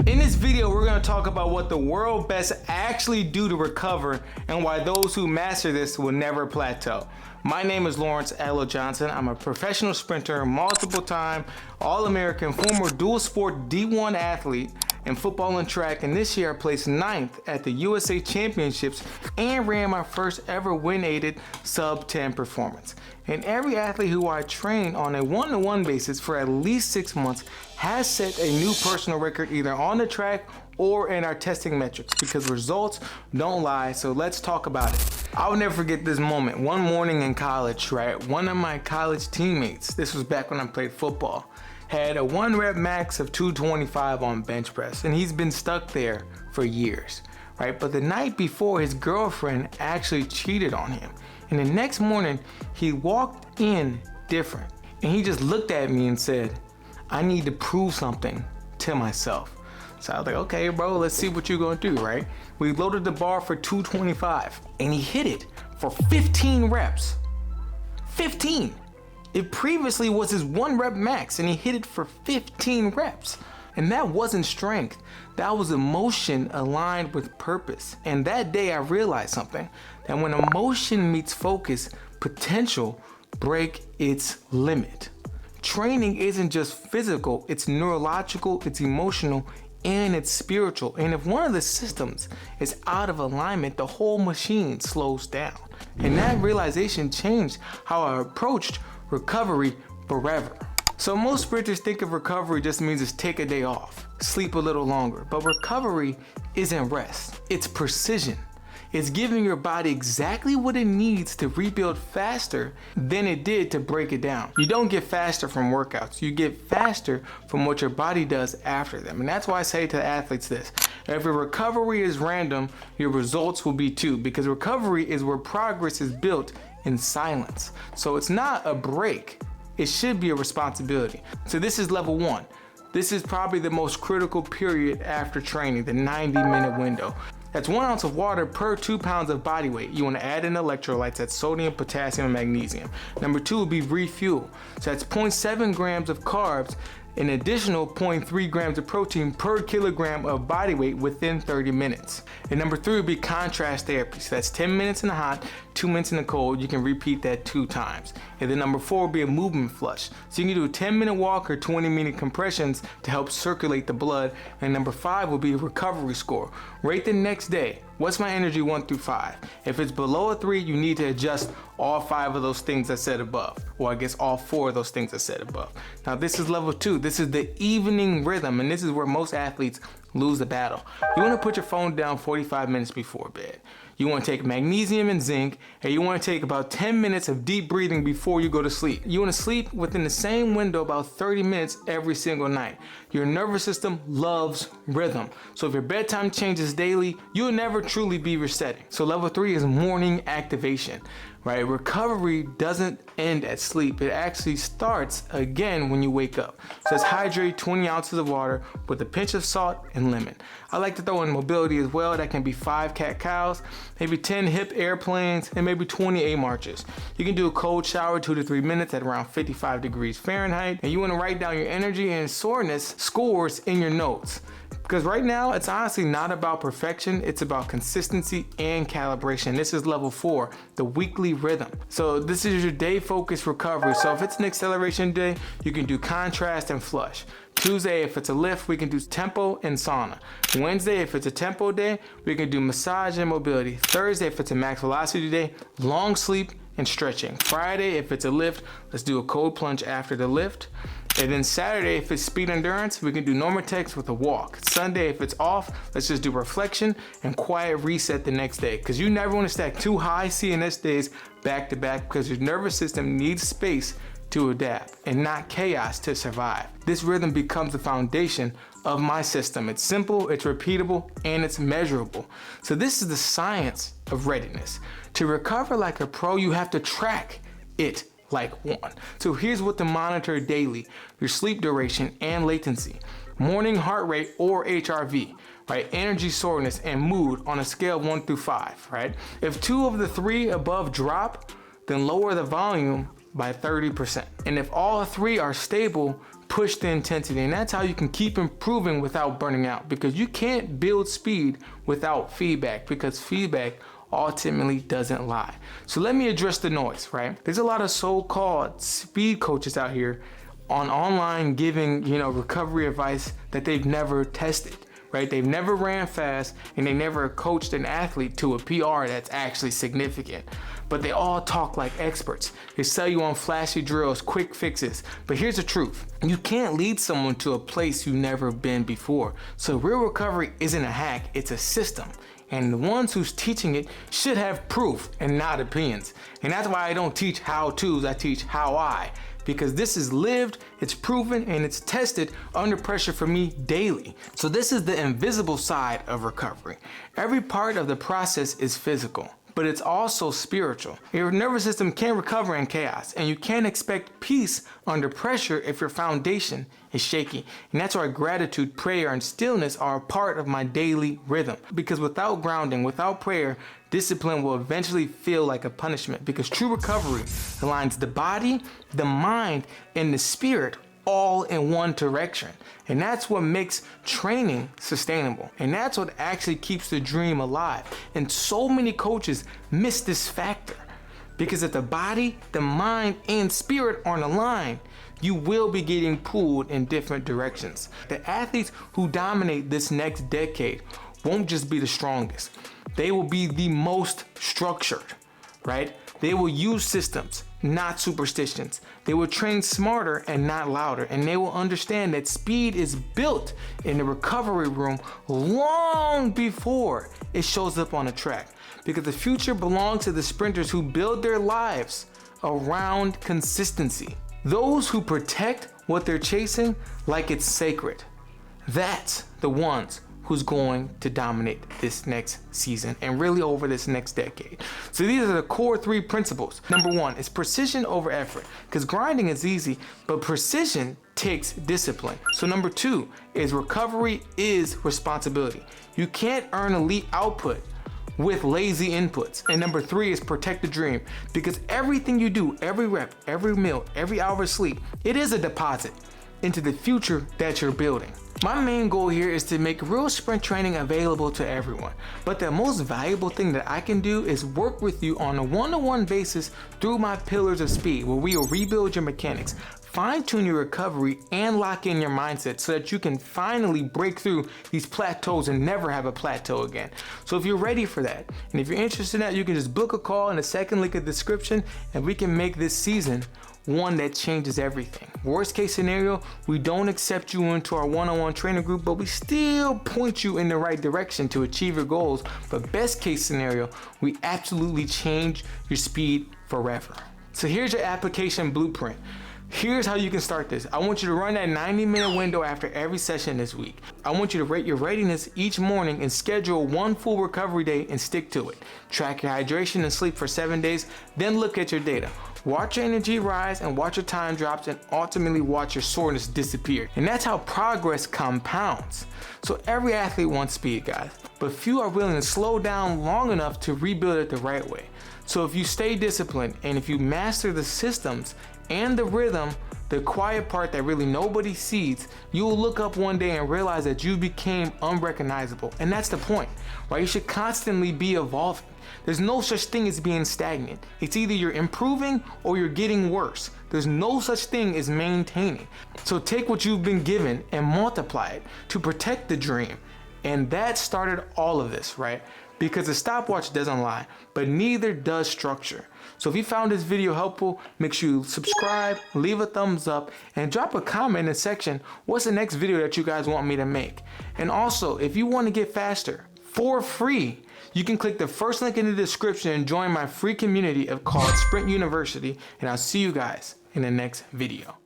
In this video, we're going to talk about what the world best actually do to recover and why those who master this will never plateau. My name is Lawrence Allo Johnson. I'm a professional sprinter, multiple-time All-American, former dual sport D1 athlete in football and track, and this year I placed 9th at the USA Championships and ran my first ever win-aided sub-10 performance. And every athlete who I train on a one-to-one basis for at least 6 months has set a new personal record either on the track or in our testing metrics, because results don't lie. So let's talk about it. I'll never forget this moment. One morning in college, right? One of my college teammates, this was back when I played football, had a 1 rep max of 225 on bench press, and he's been stuck there for years, right? But the night before, his girlfriend actually cheated on him. And the next morning, he walked in different, and he just looked at me and said, I need to prove something to myself. So I was like, okay, bro, let's see what you're gonna do, right? We loaded the bar for 225, and he hit it for 15 reps. 15. It previously was his 1 rep max, and he hit it for 15 reps. And that wasn't strength. That was emotion aligned with purpose. And that day I realized something, that when emotion meets focus, potential break its limit. Training isn't just physical, it's neurological, it's emotional, and it's spiritual. And if one of the systems is out of alignment, the whole machine slows down. And that realization changed how I approached recovery forever. So most sprinters think of recovery just means just take a day off, sleep a little longer. But recovery isn't rest, it's precision. It's giving your body exactly what it needs to rebuild faster than it did to break it down. You don't get faster from workouts, you get faster from what your body does after them. And that's why I say to the athletes this: if your recovery is random, your results will be too, because recovery is where progress is built in silence. So it's not a break, it should be a responsibility. So this is level 1. This is probably the most critical period after training, the 90-minute window. That's 1 ounce of water per 2 pounds of body weight. You want to add in electrolytes, that's sodium, potassium, and magnesium. Number 2 would be refuel. So that's 0.7 grams of carbs, an additional 0.3 grams of protein per kilogram of body weight within 30 minutes. And number 3 would be contrast therapy. So that's 10 minutes in the hot, 2 minutes in the cold. You can repeat that 2 times. And then number 4 would be a movement flush. So you can do a 10-minute walk or 20-minute compressions to help circulate the blood. And number 5 would be a recovery score. Rate the next day. What's my energy 1 through 5? If it's below a 3, you need to adjust all 5 of those things I said above. Or I guess all 4 of those things I said above. Now this is level 2. This is the evening rhythm, and this is where most athletes lose the battle. You want to put your phone down 45 minutes before bed. You want to take magnesium and zinc, and you want to take about 10 minutes of deep breathing before you go to sleep. You want to sleep within the same window, about 30 minutes every single night. Your nervous system loves rhythm. So if your bedtime changes daily, you'll never truly be resetting. So level 3 is morning activation, right? Recovery doesn't end at sleep. It actually starts again when you wake up. So it's hydrate 20 ounces of water with a pinch of salt and lemon. I like to throw in mobility as well. That can be 5 cat-cows, maybe 10 hip airplanes, and maybe 20 A-marches. You can do a cold shower 2 to 3 minutes at around 55 degrees Fahrenheit. And you want to write down your energy and soreness scores in your notes. Because right now, it's honestly not about perfection, it's about consistency and calibration. This is level 4, the weekly rhythm. So this is your day focused recovery. So if it's an acceleration day, you can do contrast and flush. Tuesday, if it's a lift, we can do tempo and sauna. Wednesday, if it's a tempo day, we can do massage and mobility. Thursday, if it's a max velocity day, long sleep and stretching. Friday, if it's a lift, let's do a cold plunge after the lift. And then Saturday, if it's speed endurance, we can do Normatex with a walk. Sunday, if it's off, let's just do reflection and quiet reset the next day. Because you never want to stack 2 high CNS days back to back, because your nervous system needs space to adapt and not chaos to survive. This rhythm becomes the foundation of my system. It's simple, it's repeatable, and it's measurable. So this is the science of readiness. To recover like a pro, you have to track it like one. So here's what to monitor daily: your sleep duration and latency, morning heart rate or HRV, right? Energy, soreness, and mood on a scale of 1 through 5, right? If 2 of the 3 above drop, then lower the volume by 30%. And if all three are stable, push the intensity. And that's how you can keep improving without burning out, because you can't build speed without feedback, because feedback ultimately doesn't lie. So let me address the noise, right? There's a lot of so-called speed coaches out here online giving, recovery advice that they've never tested, right? They've never ran fast and they never coached an athlete to a PR that's actually significant. But they all talk like experts. They sell you on flashy drills, quick fixes. But here's the truth. You can't lead someone to a place you've never been before. So real recovery isn't a hack, it's a system. And the ones who's teaching it should have proof and not opinions. And that's why I don't teach how-tos, I teach how-I. Because this is lived, it's proven, and it's tested under pressure for me daily. So this is the invisible side of recovery. Every part of the process is physical, but it's also spiritual. Your nervous system can recover in chaos, and you can't expect peace under pressure if your foundation is shaky. And that's why gratitude, prayer, and stillness are a part of my daily rhythm. Because without grounding, without prayer, discipline will eventually feel like a punishment, because true recovery aligns the body, the mind, and the spirit all in one direction. And that's what makes training sustainable. And that's what actually keeps the dream alive. And so many coaches miss this factor, because if the body, the mind, and spirit aren't aligned, you will be getting pulled in different directions. The athletes who dominate this next decade won't just be the strongest. They will be the most structured, right? They will use systems, not superstitions. They will train smarter and not louder. And they will understand that speed is built in the recovery room long before it shows up on the track. Because the future belongs to the sprinters who build their lives around consistency. Those who protect what they're chasing like it's sacred. That's the ones who's going to dominate this next season and really over this next decade. So these are the core 3 principles. Number 1 is precision over effort, because grinding is easy, but precision takes discipline. So number 2 is recovery is responsibility. You can't earn elite output with lazy inputs. And number 3 is protect the dream, because everything you do, every rep, every meal, every hour of sleep, it is a deposit into the future that you're building. My main goal here is to make real sprint training available to everyone. But the most valuable thing that I can do is work with you on a one-to-one basis through my pillars of speed, where we will rebuild your mechanics, fine-tune your recovery, and lock in your mindset so that you can finally break through these plateaus and never have a plateau again. So if you're ready for that, and if you're interested in that, you can just book a call in the second link in the description, and we can make this season one that changes everything. Worst case scenario, we don't accept you into our one-on-one training group, but we still point you in the right direction to achieve your goals. But best case scenario, we absolutely change your speed forever. So here's your application blueprint. Here's how you can start this. I want you to run that 90-minute window after every session this week. I want you to rate your readiness each morning and schedule one full recovery day and stick to it. Track your hydration and sleep for 7 days, then look at your data. Watch your energy rise and watch your time drops, and ultimately watch your soreness disappear. And that's how progress compounds. So every athlete wants speed, guys, but few are willing to slow down long enough to rebuild it the right way. So if you stay disciplined and if you master the systems and the rhythm, the quiet part that really nobody sees, you will look up one day and realize that you became unrecognizable. And that's the point, right? You should constantly be evolving. There's no such thing as being stagnant. It's either you're improving or you're getting worse. There's no such thing as maintaining. So take what you've been given and multiply it to protect the dream. And that started all of this, right? Because the stopwatch doesn't lie, but neither does structure. So if you found this video helpful, make sure you subscribe, leave a thumbs up, and drop a comment in the section. What's the next video that you guys want me to make? And also, if you want to get faster for free, you can click the first link in the description and join my free community called Sprint University, and I'll see you guys in the next video.